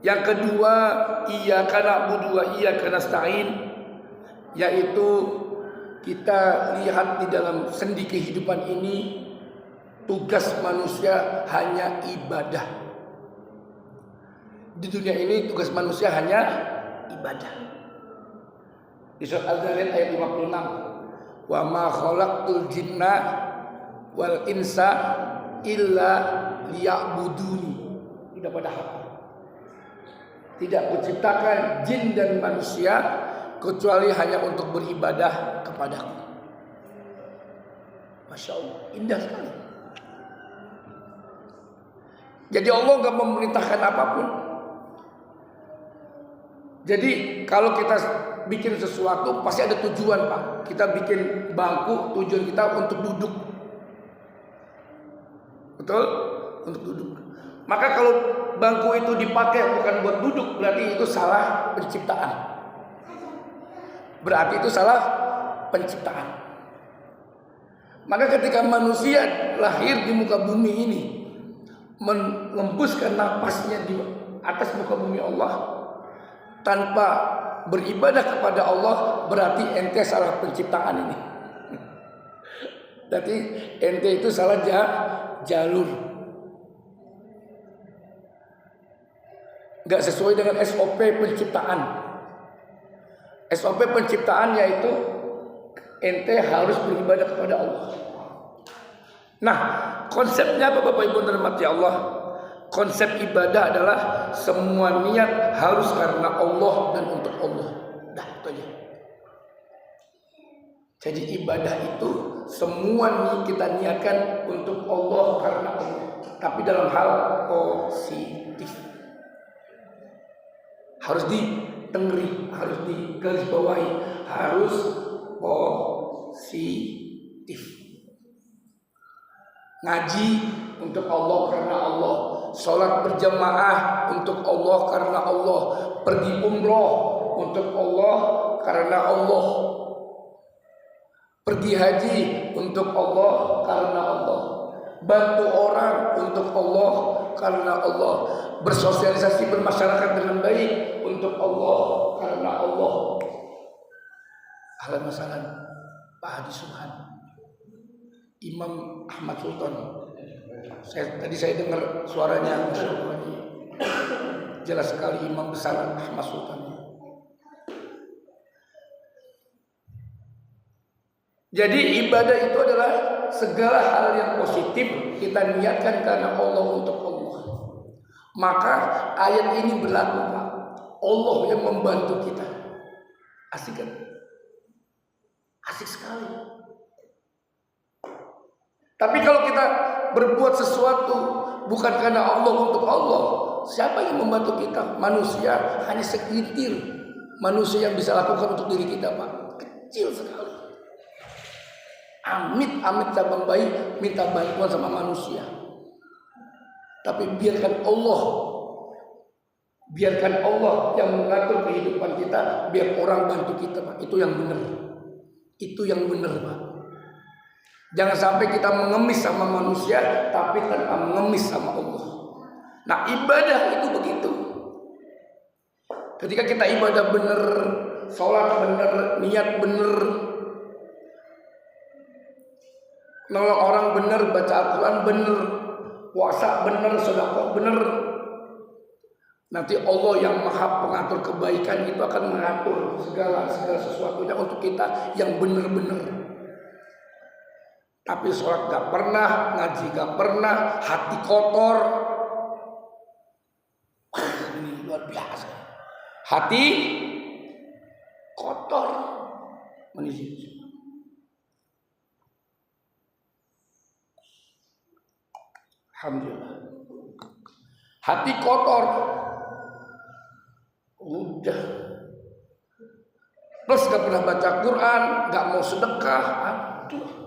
Yang kedua, iyyaka na'budu wa iyyaka nasta'in, yaitu kita lihat di dalam sendi kehidupan ini, tugas manusia hanya ibadah. Di dunia ini tugas manusia hanya ibadah. Di surat Az-Zariyat ayat 56, wa ma khalaqtul jinna wal insa illa liya'buduni. Tidak pada hati. Tidak kuciptakan jin dan manusia kecuali hanya untuk beribadah kepadaku. Masya Allah, indah sekali. Jadi Allah gak memerintahkan apapun. Jadi kalau kita bikin sesuatu pasti ada tujuan, Pak. Kita bikin bangku, tujuan kita untuk duduk. Betul? Untuk duduk. Maka kalau bangku itu dipakai bukan buat duduk, berarti itu salah penciptaan. Berarti itu salah penciptaan. Maka ketika manusia lahir di muka bumi ini, mengembuskan napasnya di atas muka bumi Allah tanpa beribadah kepada Allah, berarti ente salah penciptaan ini. Berarti ente itu salah jalur. Gak sesuai dengan SOP penciptaan. SOP penciptaan yaitu ente harus beribadah kepada Allah. Nah, konsepnya apa Bapak Ibu dirahmati Allah? Konsep ibadah adalah semua niat harus karena Allah dan untuk Allah. Dah, itu aja. Jadi ibadah itu semua kita niatkan untuk Allah karena Allah, tapi dalam hal positif. Harus ditengeri, harus digarisbawahi, harus positif. Ngaji untuk Allah karena Allah, sholat berjamaah untuk Allah karena Allah, pergi umroh untuk Allah karena Allah, pergi haji untuk Allah karena Allah, bantu orang untuk Allah karena Allah, bersosialisasi bermasyarakat dengan baik untuk Allah karena Allah. Ahlan masalan Pak Haji Subhan, Imam Ahmad Sultan. Tadi saya dengar suaranya, jelas sekali Imam besar Ahmad Sultan. Jadi ibadah itu adalah segala hal yang positif kita niatkan karena Allah, untuk Allah. Maka ayat ini berlaku, Pak. Allah yang membantu kita. Asik kan? Asik sekali. Tapi kalau kita berbuat sesuatu bukan karena Allah, untuk Allah, siapa yang membantu kita? Manusia, hanya segelintir manusia yang bisa lakukan untuk diri kita, Pak. Kecil sekali. Amit-amit cabang bayi minta bantuan sama manusia. Tapi biarkan Allah yang mengatur kehidupan kita, biar orang bantu kita, Pak. Itu yang benar. Itu yang benar, Pak. Jangan sampai kita mengemis sama manusia tapi tanpa mengemis sama Allah. Nah, ibadah itu begitu. Ketika kita ibadah benar, sholat benar, niat benar, nolong orang benar, baca Al-Quran benar, puasa benar, sedekah benar, nanti Allah yang maha pengatur kebaikan itu akan mengatur segala sesuatunya untuk kita yang benar-benar. Tapi sholat gak pernah, ngaji gak pernah, hati kotor. Ini luar biasa. Hati kotor. Alhamdulillah. Hati kotor. Udah. Terus gak pernah baca Quran, gak mau sedekah. Aduh.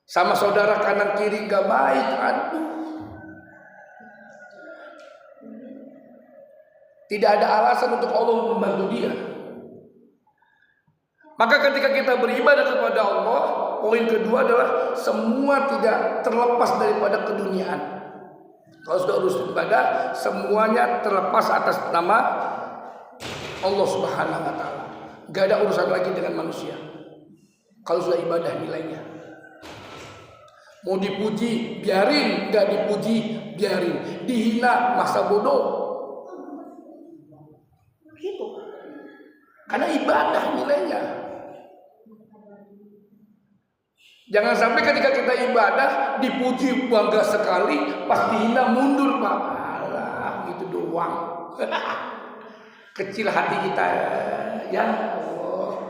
Sama saudara kanan kiri gak baik. Aduh. Tidak ada alasan untuk Allah membantu dia. Maka ketika kita beribadah kepada Allah, poin kedua adalah semua tidak terlepas daripada keduniaan. Kalau sudah urusan ibadah, semuanya terlepas atas nama Allah Subhanahu wa taala. Gak ada urusan lagi dengan manusia. Kalau sudah ibadah nilainya. Mau dipuji, biarin. Gak dipuji, biarin. Dihina, masa bodoh. Gitu. Karena ibadah nilainya. Jangan sampai ketika kita ibadah dipuji bangga sekali, pas dihina mundur, Pak. Alah, gitu doang. Kecil hati kita, ya Allah.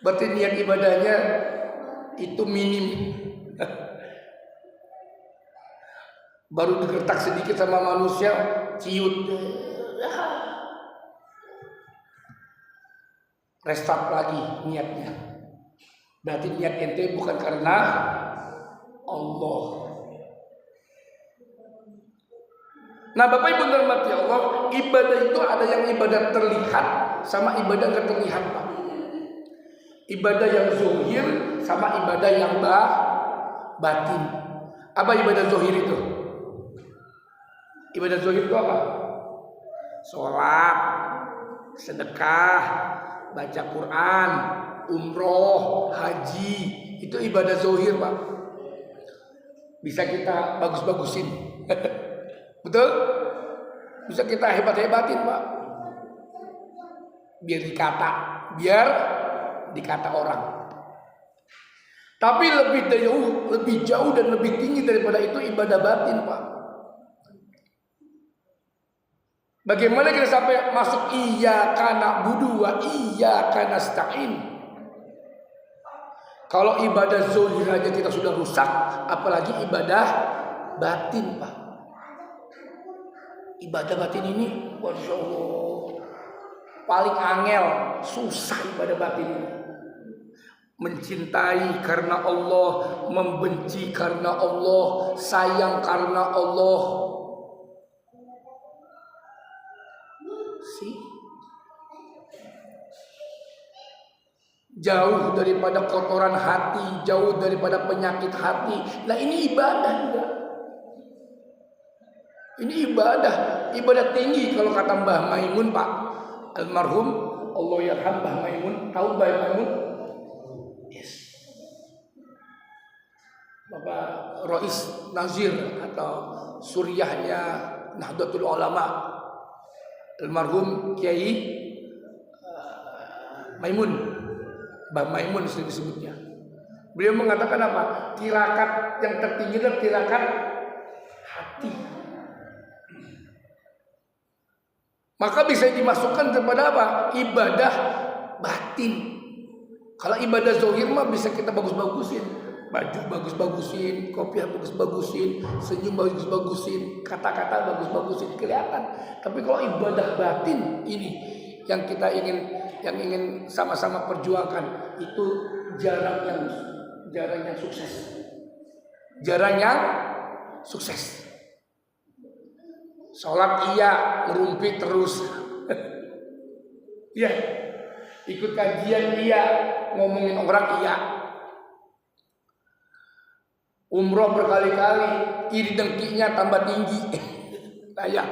Berarti niat ibadahnya itu minim. Baru digertak sedikit sama manusia, ciut. Restart lagi niatnya. Berarti niat ente bukan karena Allah. Nah, Bapak Ibu dirahmati Allah, ibadah itu ada yang ibadah terlihat sama ibadah nggak terlihat, Pak. Ibadah yang zahir sama ibadah yang batin. Apa ibadah zahir itu? Ibadah zahir itu apa? Sholat, sedekah, baca Quran, umroh, haji, itu ibadah zahir, Pak. Bisa kita bagus-bagusin. Betul? Bisa kita hebat-hebatin, Pak. Biar dikata orang. Tapi lebih jauh dan lebih tinggi daripada itu ibadah batin, Pak. Bagaimana kita sampai masuk iyyaka na'budu wa iyyaka nasta'in? Kalau ibadah zahir aja kita sudah rusak, apalagi ibadah batin, Pak. Ibadah batin ini, Masya Allah, paling angel, susah ibadah batin ini. Mencintai karena Allah, membenci karena Allah, sayang karena Allah. Jauh daripada kotoran hati, jauh daripada penyakit hati. Nah, ini ibadah juga. Ini ibadah tinggi kalau kata Mbah Maimun, Pak. Almarhum Allah yarham Mbah Maimun. Tahu Mbah Maimun? Yes. Bapak Rois Nazir atau Suriahnya Nahdlatul Ulama. Almarhum Kiai Maimun. Mbah Maimun disebutnya. Beliau mengatakan apa? Tirakat yang tertinggi adalah tirakat hati. Maka bisa dimasukkan kepada apa? Ibadah batin. Kalau ibadah zahir mah bisa kita bagus-bagusin, baju bagus-bagusin, kopiah bagus-bagusin, senyum bagus-bagusin, kata-kata bagus-bagusin, kelihatan. Tapi kalau ibadah batin ini yang kita ingin sama-sama perjuangkan, itu jarang yang sukses. Jarang yang sukses. Sholat iya, ngerumpi terus. Iya. Ikut kajian iya, ngomongin orang iya. Umroh berkali-kali, iri dengkinya tambah tinggi. Kayak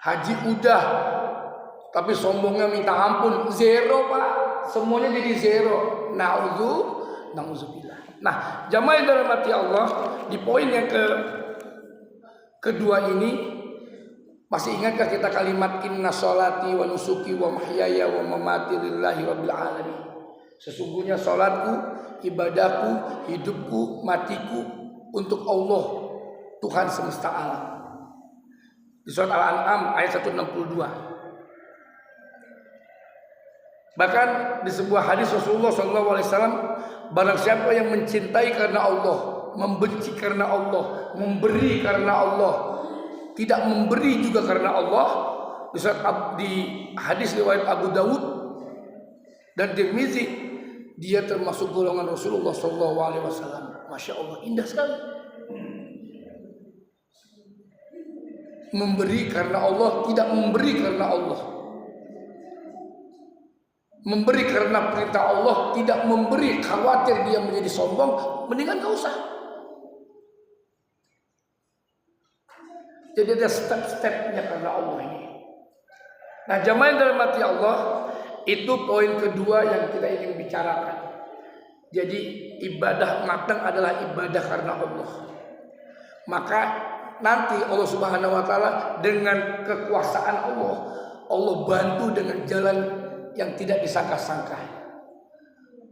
haji udah, tapi sombongnya minta ampun, zero, Pak. Semuanya jadi zero. Nauzubillah. Nah, jamaah yang dirahmati Allah, di poin yang kedua ini, masih ingatkah kita kalimat inna sholati wa nusuki wa mahyaya wa mamati lillahi rabbil alamin? Sesungguhnya sholatku, ibadahku, hidupku, matiku untuk Allah, Tuhan semesta alam. Di surat Al-An'am ayat 162. Bahkan di sebuah hadis Rasulullah SAW, barang siapa yang mencintai karena Allah, membenci karena Allah, memberi karena Allah, tidak memberi juga karena Allah, di hadis riwayat Abu Dawud dan Tirmizi, dia termasuk golongan Rasulullah SAW. Masya Allah, indah sekali. Memberi karena Allah, tidak memberi karena Allah. Memberi karena perintah Allah, tidak memberi khawatir dia menjadi sombong, mendingan gak usah. Jadi ada step-stepnya karena Allah ini. Nah, jamaah yang dalam hati Allah, itu poin kedua yang kita ingin bicarakan. Jadi ibadah matang adalah ibadah karena Allah. Maka nanti Allah Subhanahu wa taala dengan kekuasaan Allah, Allah bantu dengan jalan yang tidak disangka-sangka.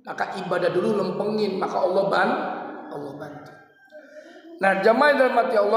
Maka ibadah dulu lempengin, maka Allah bantu. Nah, jamaah dalam hati Allah,